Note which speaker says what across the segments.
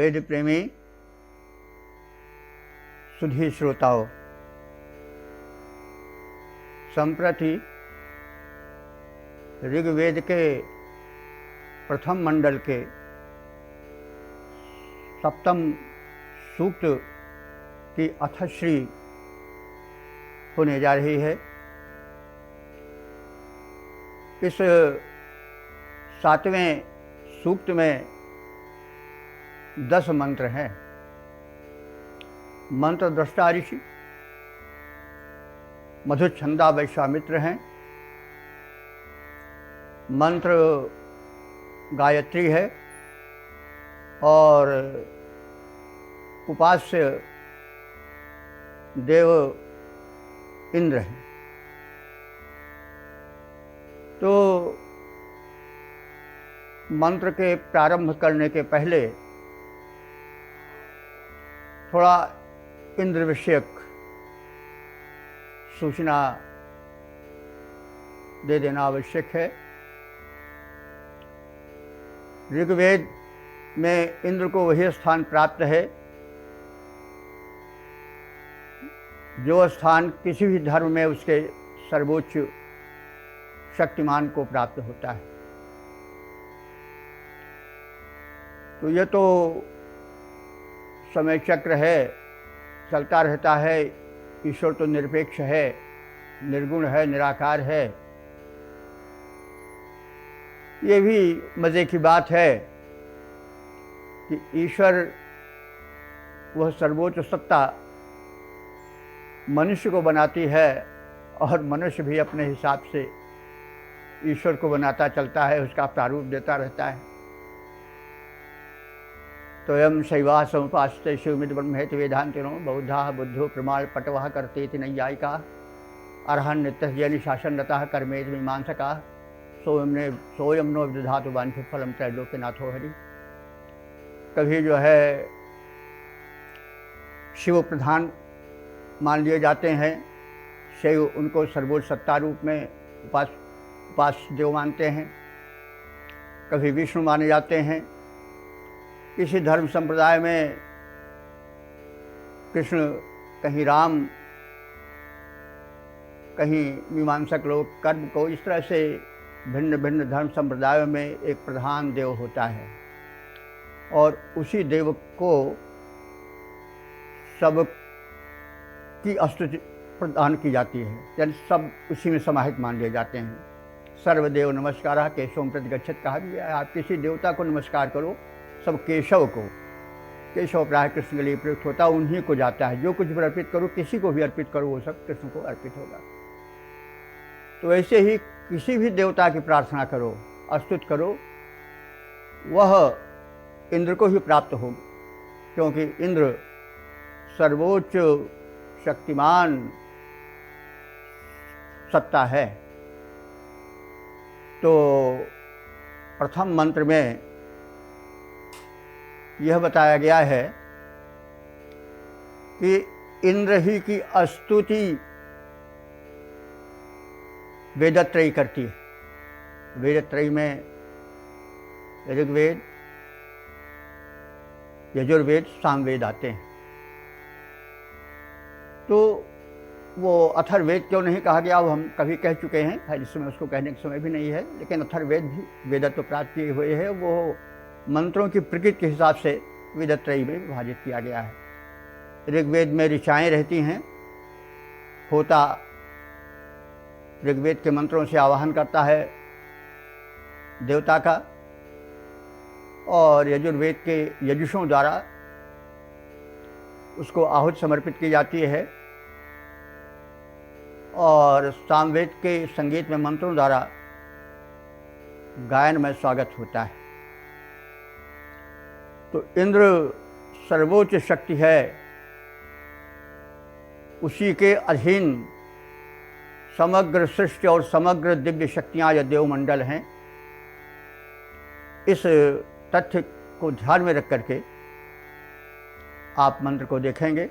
Speaker 1: वेद प्रेमी सुधी श्रोताओं, संप्रति ऋग्वेद के प्रथम मंडल के सप्तम सूक्त की अथश्री होने जा रही है। इस सातवें सूक्त में 10 मंत्र हैं। मंत्र दृष्टा ऋषि मधुच्छंदा वैश्वामित्र हैं। मंत्र गायत्री है और उपास्य देव इंद्र हैं। तो मंत्र के प्रारंभ करने के पहले थोड़ा इंद्र विषयक सूचना दे देना आवश्यक है। ऋग्वेद में इंद्र को वही स्थान प्राप्त है जो स्थान किसी भी धर्म में उसके सर्वोच्च शक्तिमान को प्राप्त होता है। तो ये तो समय चक्र है, चलता रहता है। ईश्वर तो निरपेक्ष है, निर्गुण है, निराकार है। ये भी मज़े की बात है कि ईश्वर वह सर्वोच्च सत्ता मनुष्य को बनाती है और मनुष्य भी अपने हिसाब से ईश्वर को बनाता चलता है, उसका प्रारूप देता रहता है। तो यम शैवा समुपास्ते शिवमित ब्रह्मेत वेदांतिनो बौद्धा बुद्धो प्रमाण पटवः करतेति नैयायिका अर्हन् नित्यः जैन शासनरतः कर्मेति मीमांसका सोयम नो विदधातु वांछित फलम त्रैलोक्यनाथो हरि। कभी जो है शिव प्रधान मान लिए जाते हैं, शिव उनको सर्वोच्च सत्ता रूप में उपास्य देव मानते हैं। कभी विष्णु माने जाते हैं। किसी धर्म संप्रदाय में कृष्ण, कहीं राम, कहीं मीमांसक लोग कर्म को, इस तरह से भिन्न भिन्न धर्म संप्रदायों में एक प्रधान देव होता है और उसी देव को सब की स्तुति प्रदान की जाती है, यानी सब उसी में समाहित मान लिए जाते हैं। सर्वदेव नमस्कारः केशवं प्रति गच्छेत् कहा भी है। आप किसी देवता को नमस्कार करो, सब केशव को, केशव प्राय कृष्ण के लिए प्रयुक्त होता है, उन्हीं को जाता है। जो कुछ भी अर्पित करो, किसी को भी अर्पित करो, वो सब कृष्ण को अर्पित होगा। तो ऐसे ही किसी भी देवता की प्रार्थना करो, स्तुति करो, वह इंद्र को ही प्राप्त होगी, क्योंकि इंद्र सर्वोच्च शक्तिमान सत्ता है। तो प्रथम मंत्र में यह बताया गया है कि इंद्र ही की स्तुति वेदत्रयी करती है। वेदत्रयी में ऋग्वेद, यजुर्वेद, सामवेद आते हैं। तो वो अथर्ववेद क्यों नहीं कहा गया, वो हम कभी कह चुके हैं, खैर इस समय उसको कहने का समय भी नहीं है। लेकिन अथर्ववेद भी वेदत्व प्राप्त किए हुए है। वो मंत्रों की प्रकृति के हिसाब से वेदत्रयी में विभाजित किया गया है। ऋग्वेद में ऋचाएँ रहती हैं। होता ऋग्वेद के मंत्रों से आवाहन करता है देवता का, और यजुर्वेद के यजुषों द्वारा उसको आहुति समर्पित की जाती है, और सामवेद के संगीत में मंत्रों द्वारा गायन में स्वागत होता है। तो इंद्र सर्वोच्च शक्ति है, उसी के अधीन समग्र सृष्टि और समग्र दिव्य शक्तियाँ या देवमंडल हैं। इस तथ्य को ध्यान में रख करके आप मंत्र को देखेंगे।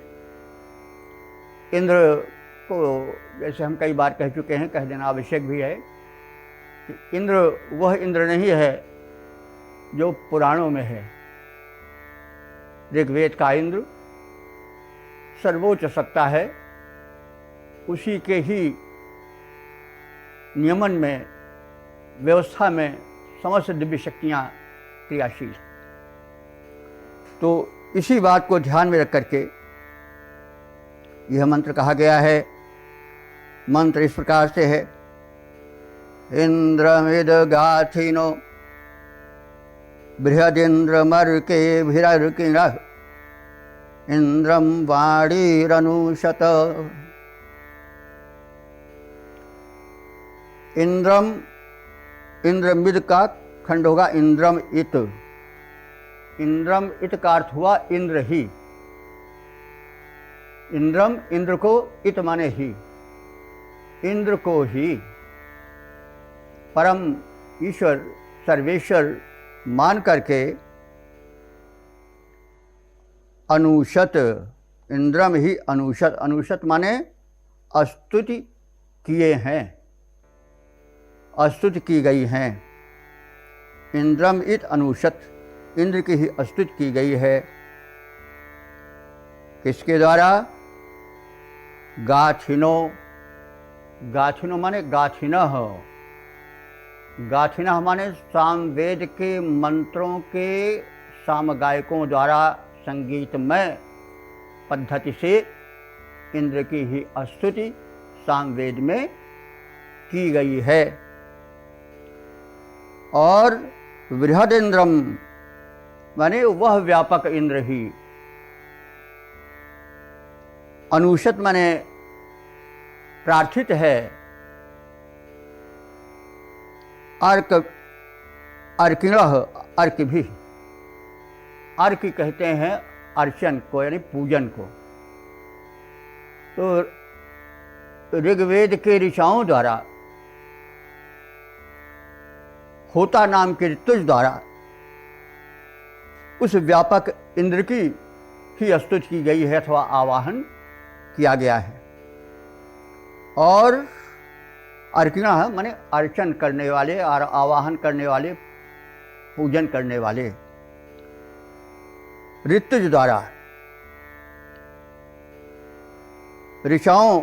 Speaker 1: इंद्र को जैसे हम कई बार कह चुके हैं, कह देना आवश्यक भी है कि इंद्र वह इंद्र नहीं है जो पुराणों में है। ऋग्वेद का इंद्र सर्वोच्च सत्ता है, उसी के ही नियमन में, व्यवस्था में समस्त दिव्य शक्तियाँ क्रियाशील हैं। तो इसी बात को ध्यान में रख करके यह मंत्र कहा गया है। मंत्र इस प्रकार से है, इंद्रमिद गाथिनो बृहदिन्द्रमर्केभिरर्किणः इंद्रम वाणीरनुशत। इंद्रम, इंद्रमिद का खंड होगा इंद्रम इत। इंद्रम इत का अर्थ हुआ इंद्र ही। इंद्रम, इंद्र को, इत माने ही, इंद्र को ही परम ईश्वर सर्वेश्वर मान करके अनुशत, इंद्रम ही अनुशत, अनुशत माने स्तुति किए हैं, स्तुति की गई हैं। इंद्रम इत अनुशत, इंद्र की ही स्तुति की गई है। किसके द्वारा? गाथिनो, गाथिनो माने गाथिनः, गाथिनः माने सामवेद के मंत्रों के सामगायकों द्वारा संगीतमय पद्धति से इंद्र की ही स्तुति सामवेद में की गई है। और बृहद इंद्रम माने वह व्यापक इंद्र ही, अनुशत माने प्रार्थित है। अर्क, अर्किणः, अर्क भी, अर्क कहते हैं अर्चन को, यानी पूजन को। तो ऋग्वेद के ऋचाओं द्वारा, होता नाम के ऋतुज द्वारा उस व्यापक इंद्र की ही स्तुति की गई है अथवा आवाहन किया गया है। और अर्किणा माने अर्चन करने वाले और आवाहन करने वाले, पूजन करने वाले। ऋतुज द्वारा ऋचाओं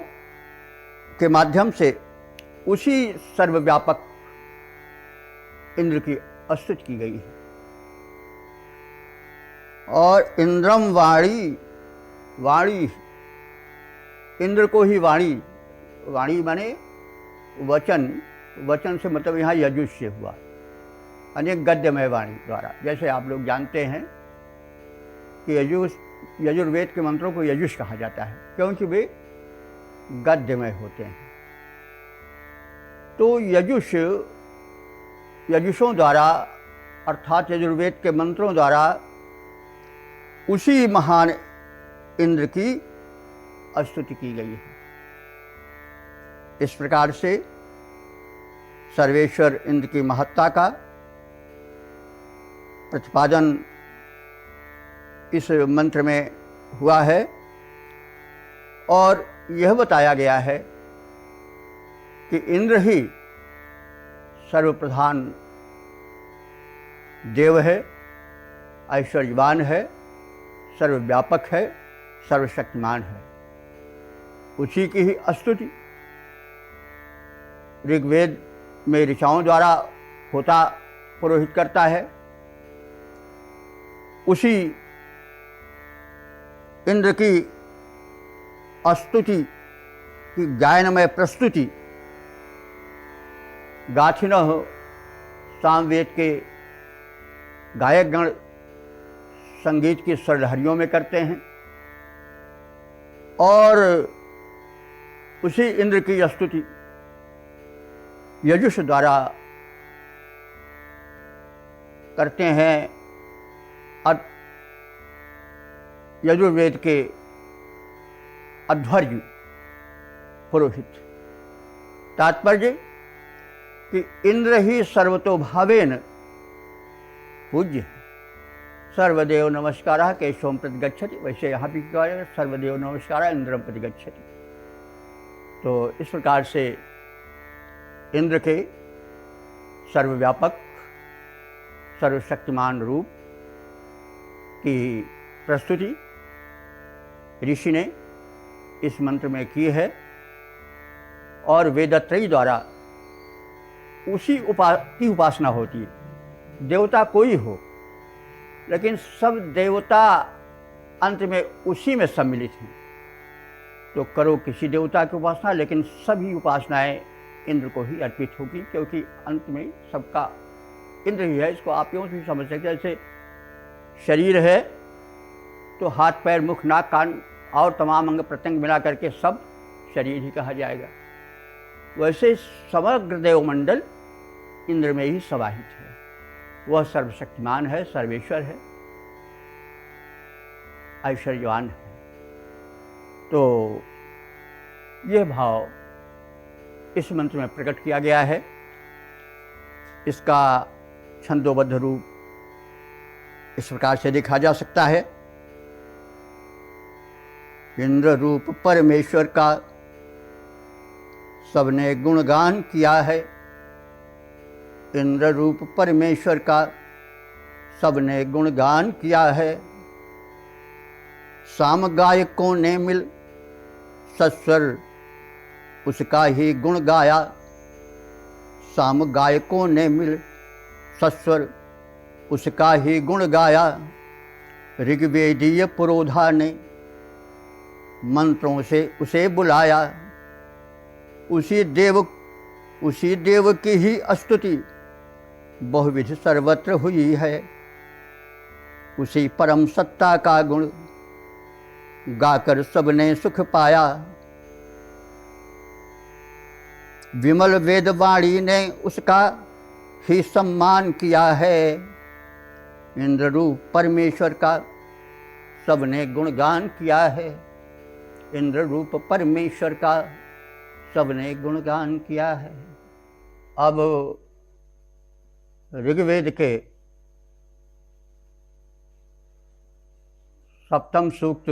Speaker 1: के माध्यम से उसी सर्वव्यापक इंद्र की स्तुति की गई है। और इंद्रम वाणी, वाणी, इंद्र को ही वाणी, वाणी माने वचन, वचन से मतलब यहाँ यजुष से हुआ, अनेक गद्यमय वाणी द्वारा। जैसे आप लोग जानते हैं कि यजुर्वेद के मंत्रों को यजुष कहा जाता है, क्योंकि वे गद्यमय होते हैं। तो यजुषों द्वारा अर्थात यजुर्वेद के मंत्रों द्वारा उसी महान इंद्र की स्तुति की गई है। इस प्रकार से सर्वेश्वर इंद्र की महत्ता का प्रतिपादन इस मंत्र में हुआ है। और यह बताया गया है कि इंद्र ही सर्वप्रधान देव है, ऐश्वर्यवान है, सर्वव्यापक है, सर्वशक्तिमान है। उसी की ही स्तुति ऋग्वेद में ऋचाओं द्वारा होता पुरोहित करता है। उसी इंद्र की स्तुति की गायनमय प्रस्तुति गाथिनः सामवेद के गायकगण संगीत की स्वरलहरियों में करते हैं। और उसी इंद्र की स्तुति यजुष द्वारा करते हैं यजुर्वेद के अध्वर्य पुरोहित। तात्पर्य कि इंद्र ही सर्वतोभावेन पूज्य है। सर्वदेव नमस्कारः केशवं प्रति गच्छति, वैसे यहाँ भी कहा जाएगा सर्वदेव नमस्कारः इंद्रम प्रति गच्छति। तो इस प्रकार से इंद्र के सर्वव्यापक सर्वशक्तिमान रूप की प्रस्तुति ऋषि ने इस मंत्र में की है और वेदत्रयी द्वारा उसी की उपासना होती है। देवता कोई हो, लेकिन सब देवता अंत में उसी में सम्मिलित हैं। तो करो किसी देवता की उपासना, लेकिन सभी उपासनाएं इंद्र को ही अर्पित होगी, क्योंकि अंत में सबका इंद्र ही है। इसको आप यूँ भी समझ सकते हैं, जैसे शरीर है तो हाथ पैर मुख नाक कान और तमाम अंग प्रत्यंग मिला करके सब शरीर ही कहा जाएगा। वैसे समग्र देवमंडल इंद्र में ही समाहित है। वह सर्वशक्तिमान है, सर्वेश्वर है, ऐश्वर्यवान है। तो यह भाव इस मंत्र में प्रकट किया गया है। इसका छंदोबद्ध रूप इस प्रकार से देखा जा सकता है। इंद्र रूप परमेश्वर का सबने गुणगान किया है। इंद्र रूप परमेश्वर का सबने गुणगान किया है। साम गायकों ने मिल सस्वर उसका ही गुण गाया। साम गायकों ने मिल सस्वर उसका ही गुण गाया। ऋग्वेदीय पुरोधा ने मंत्रों से उसे बुलाया। उसी देव की ही स्तुति बहुविध सर्वत्र हुई है। उसी परम सत्ता का गुण गाकर सबने सुख पाया। विमल वेदवाणी ने उसका ही सम्मान किया है। इंद्र रूप परमेश्वर का सबने गुणगान किया है। इंद्र रूप परमेश्वर का सबने गुणगान किया है। अब ऋग्वेद के सप्तम सूक्त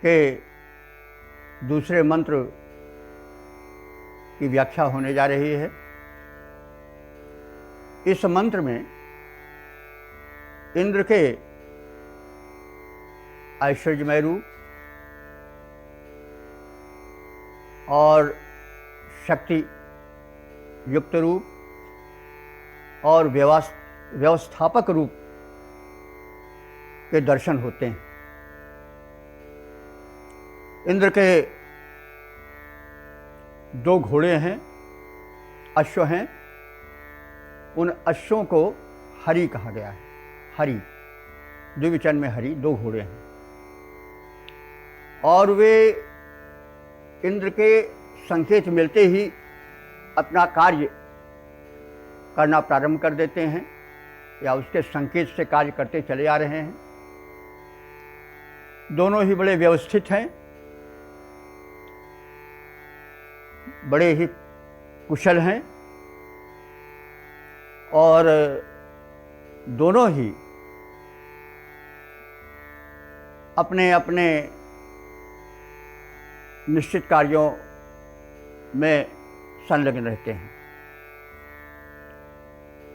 Speaker 1: के दूसरे मंत्र की व्याख्या होने जा रही है। इस मंत्र में इंद्र के ऐश्वर्यमय रूप और शक्ति युक्त रूप और व्यवस्थापक रूप के दर्शन होते हैं। इंद्र के दो घोड़े हैं, अश्व हैं। उन अश्वों को हरि कहा गया है। हरि, द्विवचन में हरि, दो घोड़े हैं और वे इंद्र के संकेत मिलते ही अपना कार्य करना प्रारंभ कर देते हैं या उसके संकेत से कार्य करते चले आ रहे हैं। दोनों ही बड़े व्यवस्थित हैं, बड़े ही कुशल हैं और दोनों ही अपने अपने निश्चित कार्यों में संलग्न रहते हैं।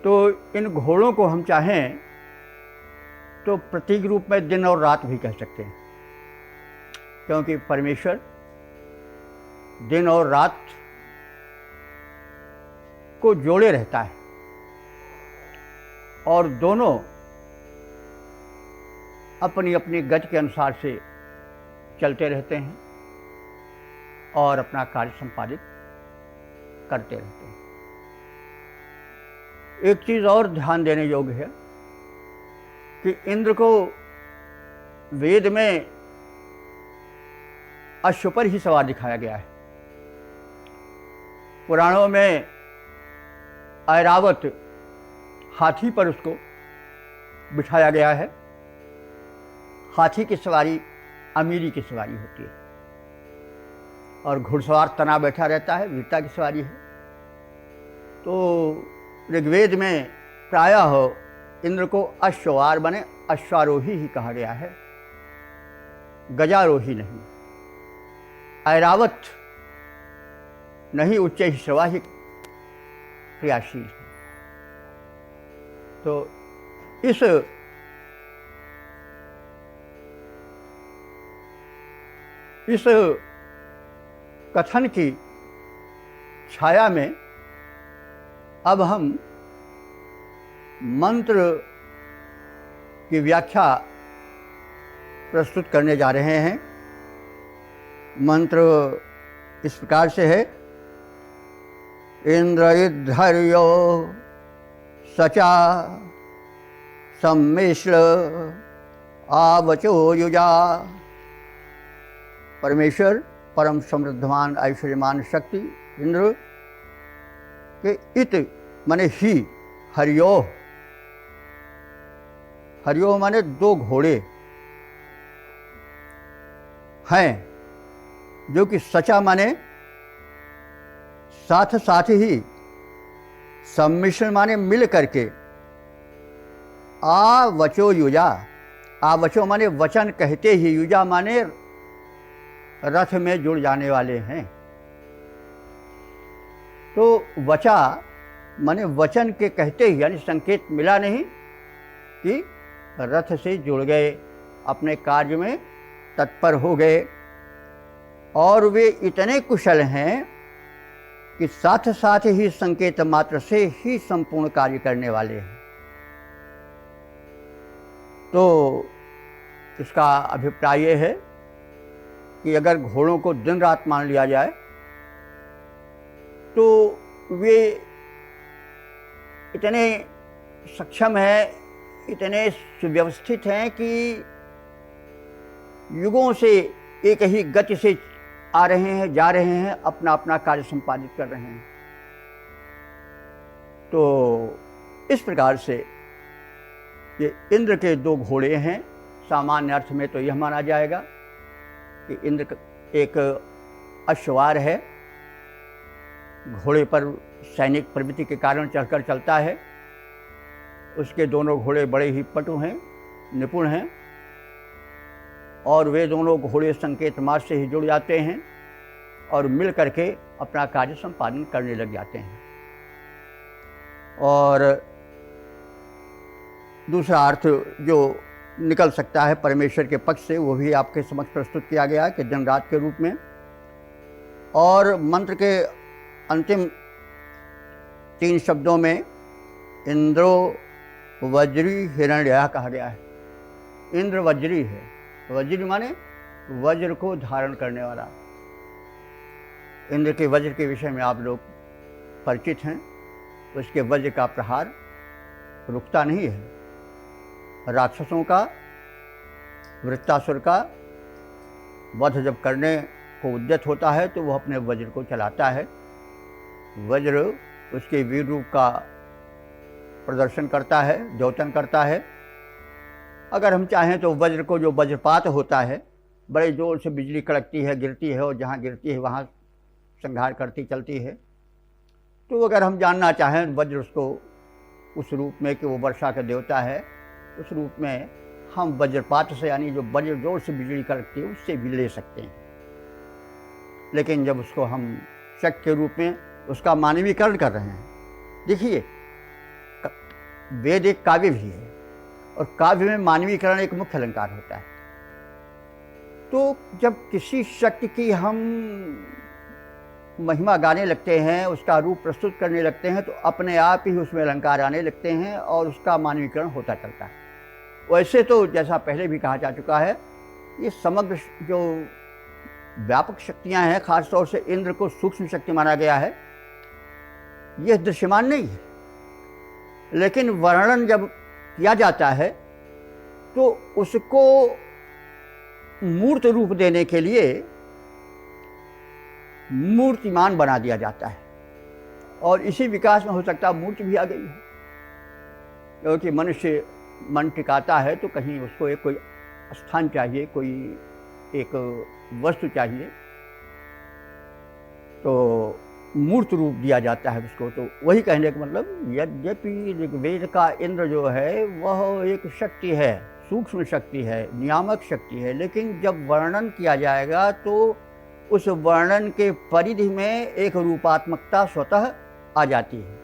Speaker 1: तो इन घोड़ों को हम चाहें तो प्रतीक रूप में दिन और रात भी कह सकते हैं, क्योंकि परमेश्वर दिन और रात को जोड़े रहता है और दोनों अपनी अपनी गति के अनुसार से चलते रहते हैं और अपना कार्य संपादित करते रहते हैं। एक चीज़ और ध्यान देने योग्य है कि इंद्र को वेद में अश्व पर ही सवार दिखाया गया है। पुराणों में ऐरावत हाथी पर उसको बिठाया गया है। हाथी की सवारी अमीरी की सवारी होती है और घुड़सवार तना बैठा रहता है, वीरता की सवारी है। तो ऋग्वेद में प्रायः इंद्र को अश्ववार बने अश्वारोही ही कहा गया है, गजारोही नहीं। ऐरावत नहीं, उच्च श्रवा ही क्रियाशील है। तो इस इस कथन की छाया में अब हम मंत्र की व्याख्या प्रस्तुत करने जा रहे हैं। मंत्र इस प्रकार से है। इंद्रइद्धर्यो सचा सम्मिश्र आवचो युजा। परमेश्वर परम समृद्धमान ऐश्वर्यमान शक्ति इंद्र के इत माने ही, हरियो, हरियो माने दो घोड़े हैं, जो कि सचा माने साथ साथ ही, सम्मिश्रण माने मिल करके, आ वचो युजा, आ वचो माने वचन कहते ही, युजा माने रथ में जुड़ जाने वाले हैं। तो वचा माने वचन के कहते ही, यानी संकेत मिला नहीं कि रथ से जुड़ गए, अपने कार्य में तत्पर हो गए, और वे इतने कुशल हैं कि साथ साथ ही संकेत मात्र से ही संपूर्ण कार्य करने वाले हैं। तो इसका अभिप्राय ये है कि अगर घोड़ों को दिन रात मान लिया जाए तो वे इतने सक्षम हैं, इतने सुव्यवस्थित हैं कि युगों से एक ही गति से आ रहे हैं, जा रहे हैं, अपना अपना कार्य संपादित कर रहे हैं। तो इस प्रकार से ये इंद्र के दो घोड़े हैं। सामान्य अर्थ में तो यह माना जाएगा कि इंद्र एक अश्वार है, घोड़े पर सैनिक प्रवृत्ति के कारण चढ़कर चलता है। उसके दोनों घोड़े बड़े ही पटु हैं, निपुण हैं, और वे दोनों घोड़े संकेत मार्ग से ही जुड़ जाते हैं और मिल करके अपना कार्य संपादन करने लग जाते हैं। और दूसरा अर्थ जो निकल सकता है परमेश्वर के पक्ष से, वो भी आपके समक्ष प्रस्तुत किया गया कि दिन रात के रूप में। और मंत्र के अंतिम 3 शब्दों में इंद्रो वज्री हिरण्यः कहा गया है। इंद्र वज्री है, वज्री माने वज्र को धारण करने वाला। इंद्र के वज्र के विषय में आप लोग परिचित हैं। उसके वज्र का प्रहार रुकता नहीं है। राक्षसों का, वृत्तासुर का वध जब करने को उद्यत होता है तो वह अपने वज्र को चलाता है। वज्र उसके वीर रूप का प्रदर्शन करता है, द्योतन करता है। अगर हम चाहें तो वज्र को, जो वज्रपात होता है, बड़े जोर से बिजली कड़कती है, गिरती है, और जहाँ गिरती है वहाँ संहार करती चलती है। तो अगर हम जानना चाहें वज्र उसको उस रूप में कि वो वर्षा का देवता है, उस रूप में हम वज्रपात से, यानी जो वज्र जोर से बिजली कड़कती है, उससे भी ले सकते हैं। लेकिन जब उसको हम शक के रूप में उसका मानवीकरण कर रहे हैं, देखिए वेद एक काव्य भी है, और काव्य में मानवीकरण एक मुख्य अलंकार होता है। तो जब किसी शक्ति की हम महिमा गाने लगते हैं, उसका रूप प्रस्तुत करने लगते हैं, तो अपने आप ही उसमें अलंकार आने लगते हैं और उसका मानवीकरण होता चलता है। वैसे तो जैसा पहले भी कहा जा चुका है, ये समग्र जो व्यापक शक्तियां हैं, खासतौर से इंद्र को सूक्ष्म शक्ति माना गया है, यह दृश्यमान नहीं है। लेकिन वर्णन जब किया जाता है तो उसको मूर्त रूप देने के लिए मूर्तिमान बना दिया जाता है। और इसी विकास में हो सकता है मूर्ति भी आ गई है, क्योंकि मनुष्य मन टिकाता है तो कहीं उसको एक कोई स्थान चाहिए, कोई एक वस्तु चाहिए, तो मूर्त रूप दिया जाता है उसको। तो वही कहने का मतलब, यद्यपि ऋग्वेद का इंद्र जो है वह एक शक्ति है, सूक्ष्म शक्ति है, नियामक शक्ति है, लेकिन जब वर्णन किया जाएगा तो उस वर्णन के परिधि में एक रूपात्मकता स्वतः आ जाती है।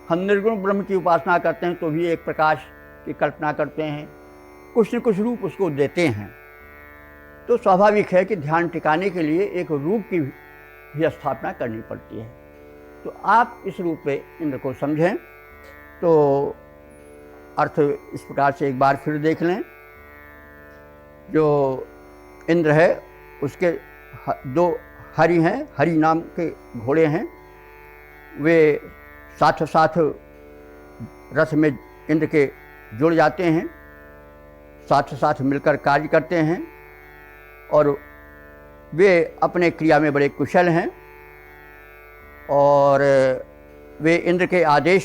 Speaker 1: हम निर्गुण ब्रह्म की उपासना करते हैं तो भी एक प्रकाश की कल्पना करते हैं, कुछ न कुछ रूप उसको देते हैं। तो स्वाभाविक है कि ध्यान टिकाने के लिए एक रूप की भी स्थापना करनी पड़ती है। तो आप इस रूप में इंद्र को समझें। तो अर्थ इस प्रकार से एक बार फिर देख लें। जो इंद्र है उसके दो हरि हैं, हरि नाम के घोड़े हैं। वे साथ साथ रथ में इंद्र के जुड़ जाते हैं, साथ साथ मिलकर कार्य करते हैं और वे अपने क्रिया में बड़े कुशल हैं और वे इंद्र के आदेश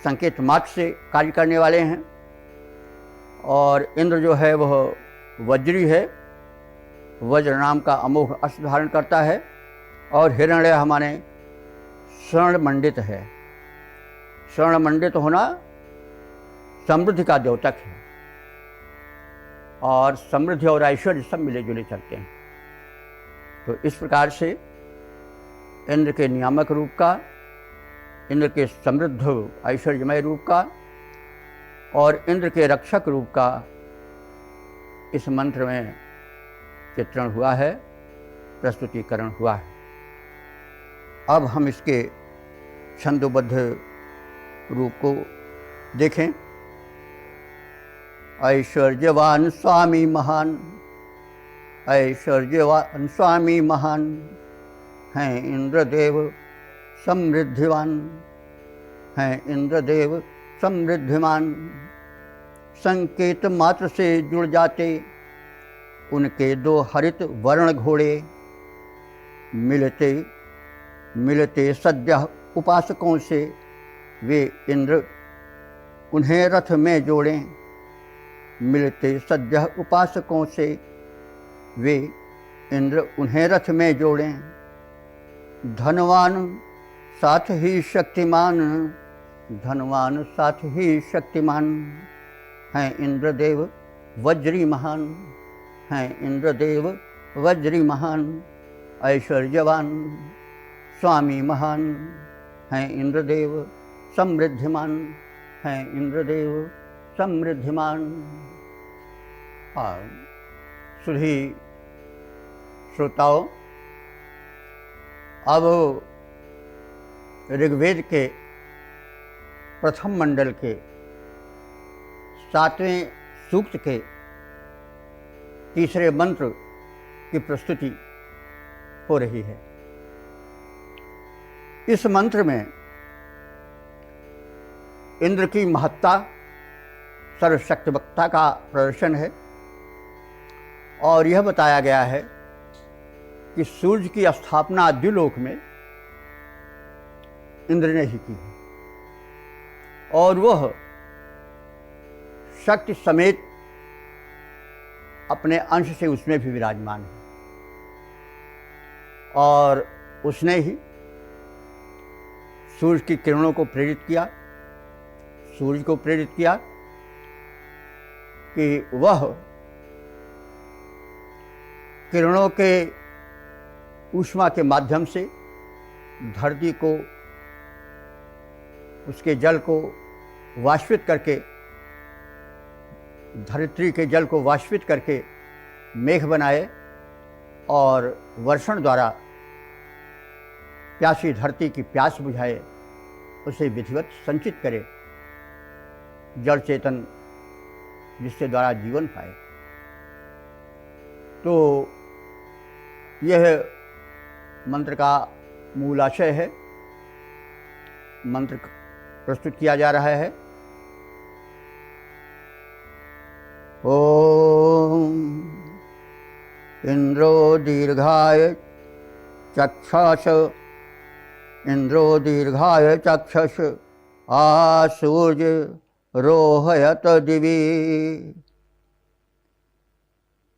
Speaker 1: संकेत मात्र से कार्य करने वाले हैं। और इंद्र जो है वह वज्री है, वज्र नाम का अमोघ अस्त्र धारण करता है और हिरण्य हमारे स्वर्ण मंडित है। स्वर्ण मंडित होना समृद्धि का द्योतक है और समृद्धि और ऐश्वर्य सब मिले जुले चलते हैं। तो इस प्रकार से इंद्र के नियामक रूप का, इंद्र के समृद्ध ऐश्वर्यमय रूप का और इंद्र के रक्षक रूप का इस मंत्र में चित्रण हुआ है, प्रस्तुतिकरण हुआ है। अब हम इसके छंदोबद्ध रूप को देखें। ऐश्वर्यवान स्वामी महान, ऐश्वर्यवान स्वामी महान हैं इंद्रदेव समृद्धिवान, हैं इंद्रदेव समृद्धिमान। संकेत मात्र से जुड़ जाते उनके दो हरित वर्ण घोड़े, मिलते मिलते सद्यः उपासकों से वे इंद्र उन्हें रथ में जोड़ें। मिलते सद्यः उपासकों से वे इंद्र उन्हें रथ में जोड़ें। धनवान साथ ही शक्तिमान, धनवान साथ ही शक्तिमान हैं इंद्रदेव वज्री महान, हैं इंद्रदेव वज्री महान। ऐश्वर्यवान स्वामी महान हैं इंद्रदेव समृद्धिमान, हैं इंद्रदेव समृद्धिमान। सुधी श्रोताओं, अब ऋग्वेद के प्रथम मंडल के 7वें सूक्त के तीसरे मंत्र की प्रस्तुति हो रही है। इस मंत्र में इंद्र की महत्ता, सर्वशक्तिमत्ता का प्रदर्शन है और यह बताया गया है कि सूर्य की स्थापना द्युलोक में इंद्र ने ही की है और वह शक्ति समेत अपने अंश से उसमें भी विराजमान है और उसने ही सूर्य की किरणों को प्रेरित किया, सूर्य को प्रेरित किया कि वह किरणों के ऊष्मा के माध्यम से धरती को, उसके जल को वाष्पित करके, धरित्री के जल को वाष्पित करके मेघ बनाए और वर्षण द्वारा प्यासी धरती की प्यास बुझाए, उसे विधिवत संचित करे, जड़ चेतन जिसके द्वारा जीवन पाए। तो यह मंत्र का मूल आशय है। मंत्र प्रस्तुत किया जा रहा है। ओम इंद्रो दीर्घाय चक्षस, इंद्रो दीर्घाय चक्षस आसूर्य रोहयत दिवि।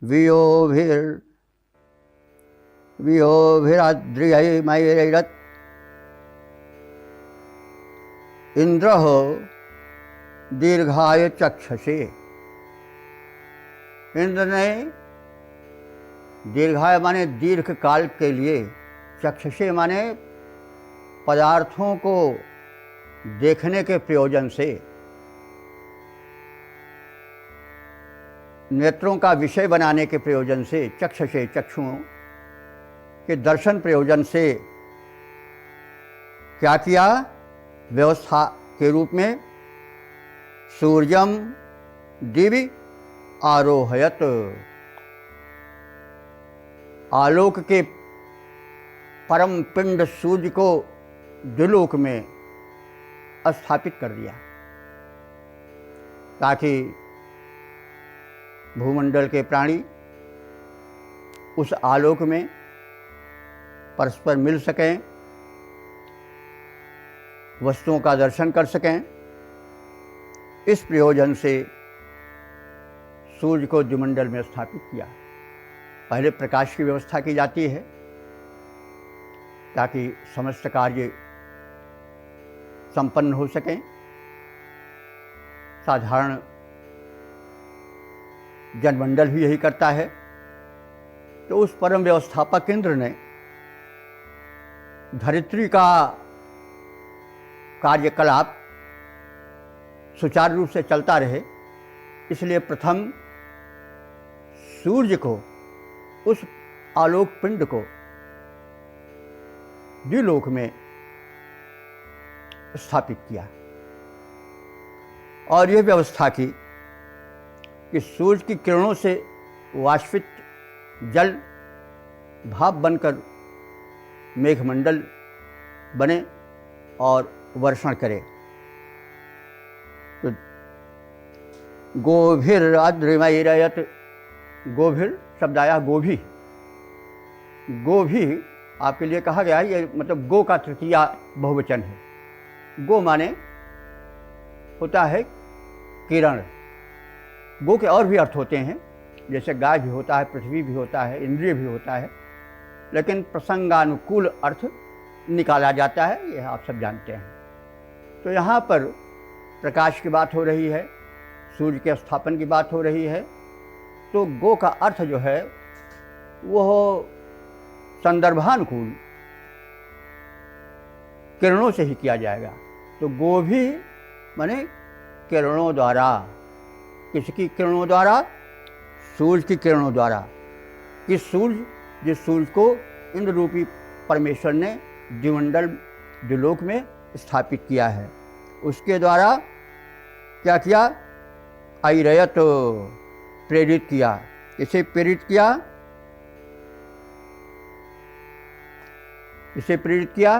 Speaker 1: वियोभिराद्रियैरैरत् इंद्रः दीर्घाय चक्षसे। इंद्र ने दीर्घाय माने दीर्घ काल के लिए, चक्षसे माने पदार्थों को देखने के प्रयोजन से, नेत्रों का विषय बनाने के प्रयोजन से, चक्षुषे चक्षुओं के दर्शन प्रयोजन से क्या किया? व्यवस्था के रूप में सूर्यम दिवि आरोहयत, आलोक के परम पिंड सूर्य को द्युलोक में स्थापित कर दिया, ताकि भूमंडल के प्राणी उस आलोक में परस्पर मिल सकें, वस्तुओं का दर्शन कर सकें। इस प्रयोजन से सूर्य को द्युमंडल में स्थापित किया। पहले प्रकाश की व्यवस्था की जाती है ताकि समस्त कार्य संपन्न हो सकें। साधारण जनमंडल भी यही करता है। तो उस परम व्यवस्थापक इंद्र ने धरित्री का कार्यकलाप सुचारू रूप से चलता रहे, इसलिए प्रथम सूर्य को, उस आलोक पिंड को द्युलोक में स्थापित किया और यह व्यवस्था की कि सूर्य की किरणों से वाष्पित जल भाप बनकर मेघमंडल बने और वर्षण करे। तो गोभिर अद्रिमैरयत, गोभिर शब्द आया गोभी। गोभी आपके लिए कहा गया है, ये मतलब गो का तृतीया बहुवचन है। गो माने होता है किरण। गो के और भी अर्थ होते हैं, जैसे गाय भी होता है, पृथ्वी भी होता है, इंद्रिय भी होता है, लेकिन प्रसंगानुकूल अर्थ निकाला जाता है, यह आप सब जानते हैं। तो यहाँ पर प्रकाश की बात हो रही है, सूर्य के स्थापन की बात हो रही है। तो गो का अर्थ जो है वह संदर्भानुकूल किरणों से ही किया जाएगा। तो गो भी माने किरणों द्वारा। किसकी किरणों द्वारा? सूर्य की किरणों द्वारा। कि सूर्य, जिस सूर्य को इंद्र रूपी परमेश्वर ने द्युमंडल द्युलोक में स्थापित किया है, उसके द्वारा क्या किया? ऐरयत, प्रेरित किया। इसे प्रेरित किया, इसे प्रेरित किया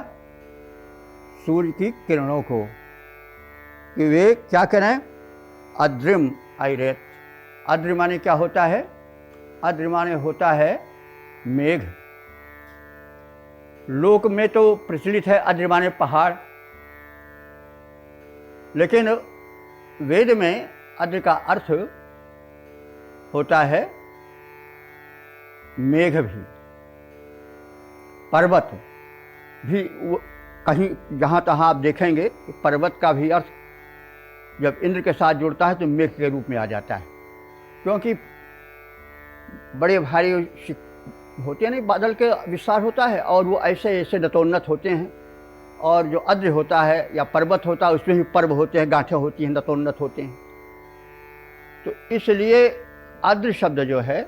Speaker 1: सूर्य की किरणों को कि वे क्या करें? अद्रिम ऐरयत। अद्रि माने क्या होता है? अद्रि माने होता है मेघ। लोक में तो प्रचलित है अद्रि माने पहाड़, लेकिन वेद में अद्रि का अर्थ होता है मेघ भी, पर्वत भी। कहीं जहाँ तहाँ आप देखेंगे कि पर्वत का भी अर्थ जब इंद्र के साथ जुड़ता है तो मेघ के रूप में आ जाता है, क्योंकि बड़े भारी होते हैं, नहीं बादल के विस्तार होता है और वो ऐसे ऐसे नतोन्नत होते हैं। और जो अद्र होता है या पर्वत होता है उसमें भी पर्व होते हैं, गांठें होती हैं, नतोन्नत होते हैं। तो इसलिए अद्र शब्द जो है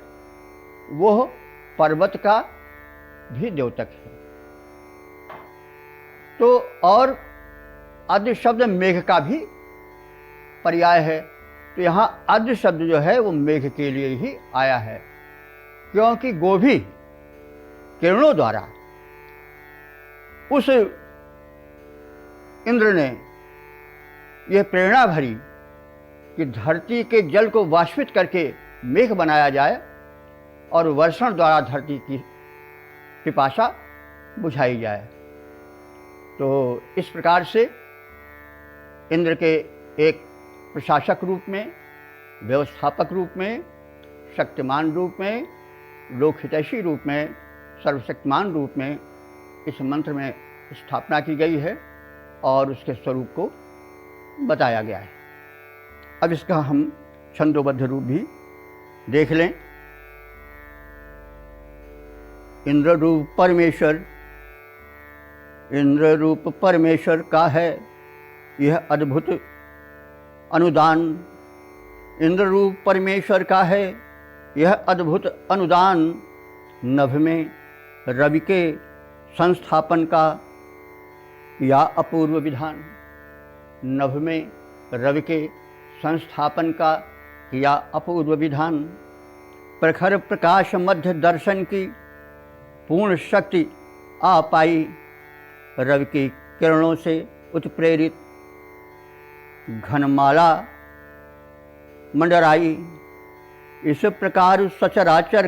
Speaker 1: वह पर्वत का भी द्योतक है। तो और अद्र शब्द मेघ का भी पर्याय है। तो यहाँ अद्र शब्द जो है वो मेघ के लिए ही आया है, क्योंकि गोभी किरणों द्वारा उस इंद्र ने यह प्रेरणा भरी कि धरती के जल को वाष्पित करके मेघ बनाया जाए और वर्षण द्वारा धरती की पिपासा बुझाई जाए। तो इस प्रकार से इंद्र के एक प्रशासक रूप में, व्यवस्थापक रूप में, शक्तिमान रूप में, लोकहितैषी रूप में, सर्वशक्तिमान रूप में इस मंत्र में स्थापना की गई है और उसके स्वरूप को बताया गया है। अब इसका हम छंदोबद्ध रूप भी देख लें। इंद्र रूप परमेश्वर, इंद्र रूप परमेश्वर का है यह अद्भुत अनुदान। इंद्र रूप परमेश्वर का है यह अद्भुत अनुदान, नभ में रवि के संस्थापन का या अपूर्व विधान। नभ में रवि के संस्थापन का या अपूर्व विधान। प्रखर प्रकाश मध्य दर्शन की पूर्ण शक्ति आ पाई, रवि की किरणों से उत्प्रेरित घनमाला मंडराई। इस प्रकार सचराचर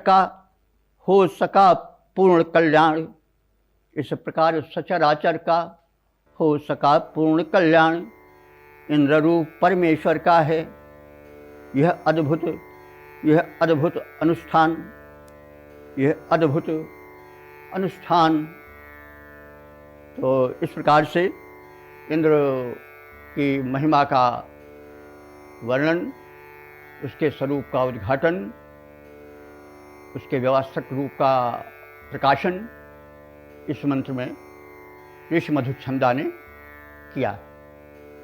Speaker 1: का हो सका पूर्ण कल्याण। इस प्रकार सचराचर का हो सका पूर्ण कल्याण। इंद्र रूप परमेश्वर का है यह अद्भुत अनुष्ठान, यह अद्भुत अनुष्ठान। तो इस प्रकार से इंद्र की महिमा का वर्णन, उसके स्वरूप का उद्घाटन, उसके व्यवस्थक रूप का प्रकाशन इस मंत्र में ऋषि मधुच्छंदा ने किया।